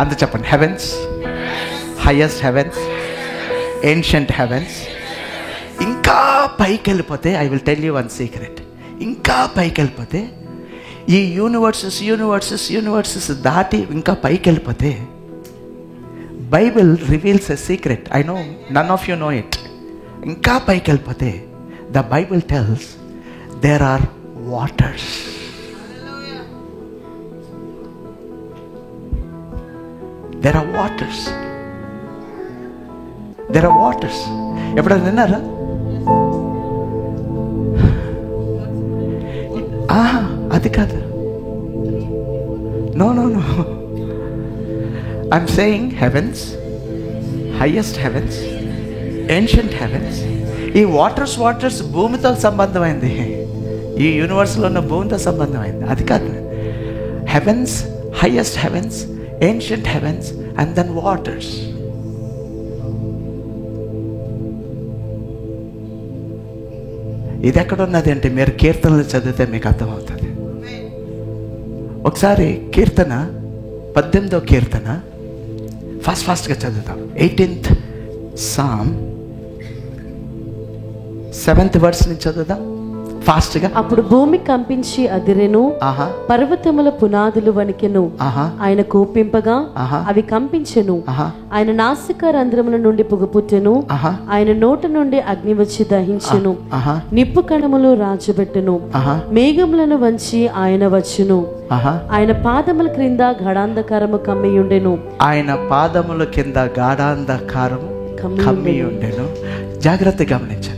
అంత చెప్పండి. Heavens, highest heavens, ancient heavens. ఇంకా పైకి వెళ్ళిపోతే, I will tell you one secret. ఇంకా పైకి వెళ్ళిపోతే, ఈ యూనివర్సెస్ దాటి ఇంకా పైకి వెళ్ళిపోతే, Bible reveals a secret. I know none of you know it. ఇంకా పైకి వెళ్ళిపోతే the Bible tells there are waters. There are waters. There are waters. ఎప్పుడైనా విన్నారా? అది కాదు. No. I'm saying heavens, highest heavens, ancient heavens. ఈ waters భూమితో సంబంధమైంది. ఈ యూనివర్స్లో ఉన్న భూమితో సంబంధమైంది. అది కాదు. Heavens, highest heavens, ancient heavens, and then waters. ఇది ఎక్కడ ఉన్నది అంటే మీరు కీర్తనలు చదివితే మీకు అర్థమవుతుంది. ఒకసారి కీర్తన 18వ కీర్తన ఫాస్ట్గా చదువుతాం. 18th Psalm 7th verse నుంచి చదువుదాం ఫాస్ట్గా. అప్పుడు భూమి కంపించి అదిరెను, పర్వతముల పునాదులు వణికెను. ఆయన కోపింపగా అవి కంపించెను. ఆయన నాసిక రంధ్రముల నుండి పొగ పుట్టెను. ఆయన నోట నుండి అగ్ని వచ్చి దహించెను. నిప్పు కణములు రాజబెట్టెను. మేఘములను వంచి ఆయన వచ్చును. ఆయన పాదముల క్రింద గాఢాంధకారము కమ్మియుండెను. ఆయన పాదముల కింద గాఢాంధకారము కమ్మియుండెను. జాగ్రత్తగా గమనించండి.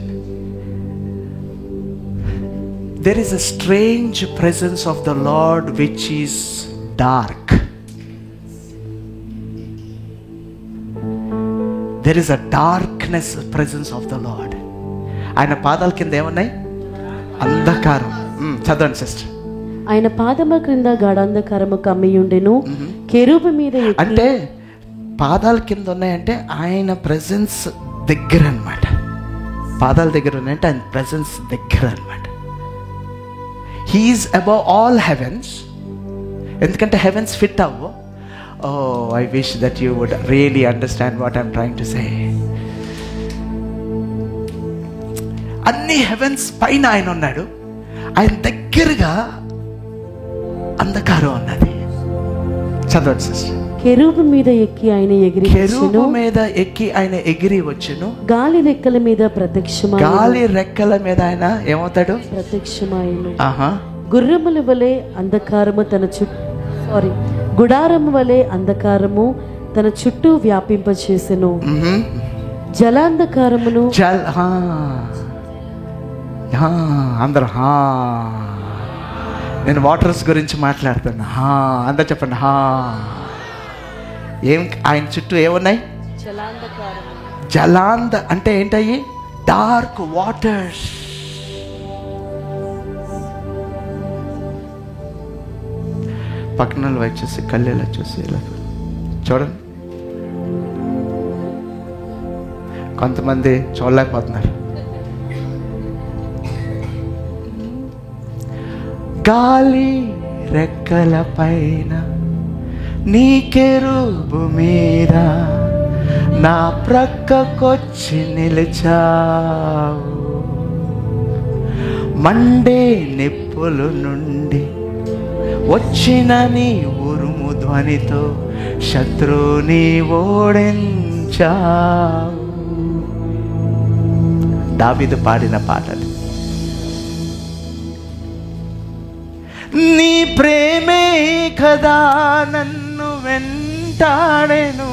There is a strange presence of the Lord which is dark. There is a darkness presence of the Lord. ఆయన పాదాల కింద ఏమున్నాయి? అంధకారం. చదవండి సిస్టర్. ఆయన పాదముల క్రింద గాఢాంధకారము కమ్మియుండెను. కెరూబు మీద అంటే పాదాల కింద ఉన్నాయంటే ఆయన ప్రెజెన్స్ దగ్గర అన్నమాట. పాదాల దగ్గర ఉన్నాయంటే ఆయన ప్రెజెన్స్ దగ్గర అన్నమాట. He is above all heavens. ఎందుకంటే హెవెన్స్ ఫిట్ అవ్వు. I wish that you would really understand what I'm trying to say. అన్ని హెవెన్స్ పైన ఆయన ఉన్నాడు. ఆయన దగ్గరగా అంధకారం ఉన్నది. చదవండి సిస్టర్. కెరూబు మీద ఎక్కి ఆయన ఎగిరి కెరూబు మీద ఎక్కి ఆయన ఎగిరి వచ్చును. గాలి రెక్కల మీద ప్రత్యక్షమాయెను. గాలి రెక్కల మీద ఆయన ఏమవుతాడు? ప్రత్యక్షమాయెను. గుర్రముల వలె అంధకారము గుడారము వలె అంధకారము తన చుట్టూ వ్యాపింపచేసెను. జలాంధకారమును అందరూ నేను వాటర్స్ గురించి మాట్లాడుతున్నా. అందరు చెప్పండి. ఏం ఆయన చుట్టూ ఏమున్నాయి? జలాంధ అంటే ఏంటయ్యి? Dark waters. పక్కన వైపు చూసి కళ్ళేలా చూసి ఇలా చూడండి. కొంతమంది చూడలేకపోతున్నారు. గాలి రెక్కల పైన నీ కెరూబు మీద నా ప్రక్కకొచ్చి నిలిచావు. మండే నిప్పుల నుండి వచ్చిన నీ ఉరుము ధ్వనితో శత్రువుని ఓడించావు. దావీదు పాడిన పాటలు. నీ ప్రేమే కదా నన్ను వెంటాడెను,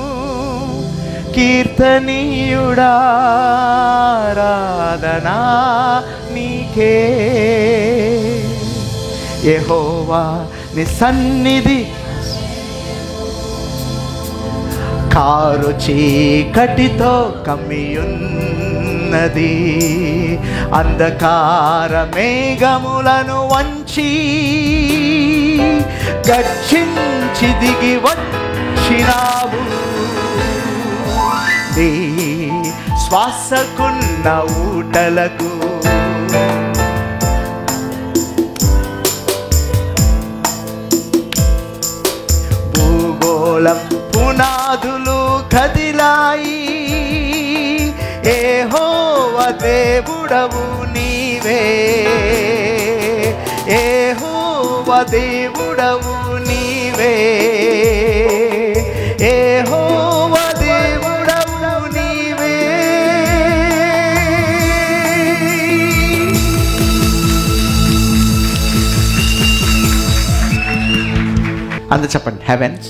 కీర్తనీయుడా ఆరాధనా నీకే. యెహోవా నీ సన్నిధి కారు చీకటితో కమ్మియున్నది, అంధకార మేఘములను వంచి గర్జించి దిగి వచ్చినావు. నీ శ్వాసకున్న ఊటలకు భూగోళం పునాదులు కదిలాయి. యెహోవా దేవుడవు నీవే, యెహోవా దేవుడవు నీవే, యెహోవా దేవుడవు నీవే. అందరూ చెప్పండి, heavens,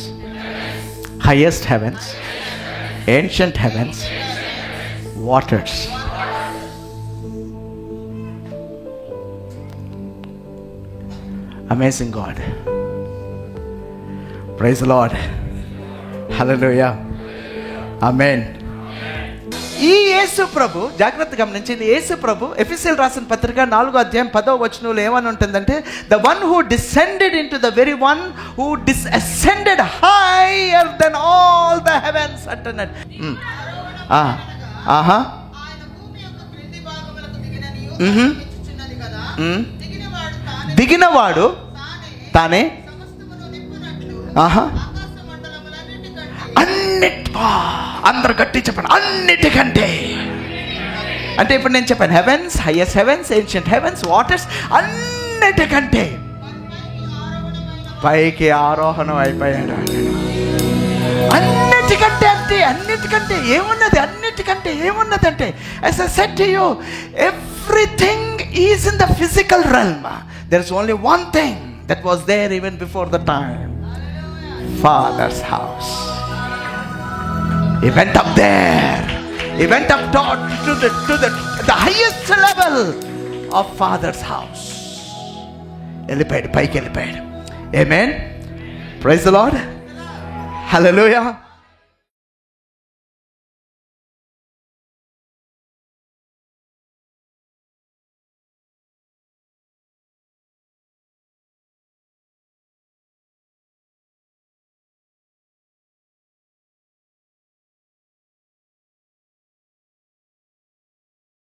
highest heavens, ancient heavens, waters. Amazing God. Praise the Lord. Hallelujah. Amen. ఈ యేసు ప్రభు, జాగ్రత్తగా గమనించింది, యేసు ప్రభు ఎఫెసీయులకు రాసిన పత్రిక 4వ అధ్యాయం 10వ వచనంలో ఏమని ఉంటుందంటే, the one who descended into the very one who ascended higher then all the heavens అంటున్నాడు. దిగినవాడు తానే అందరు గట్టి చెప్పండి, అన్నిటికంటే. అంటే ఇప్పుడు నేను చెప్పాను, heavens, highest heavens, ancient heavens, waters, అన్నిటికంటే పైకి ఆరోహణం అయిపోయాడు. అన్నిటికంటే అంటే అన్నిటికంటే ఏమున్నది, అన్నిటికంటే ఏమున్నది అంటే, as I said to you, everything is in the physical realm. There is only one thing that was there even before the time. Father's house. He went up there. He went up to the highest level of Father's house. వెళ్ళిపోయాడు, పైకి వెళ్ళిపోయాడు. Amen. Praise the Lord. Hallelujah.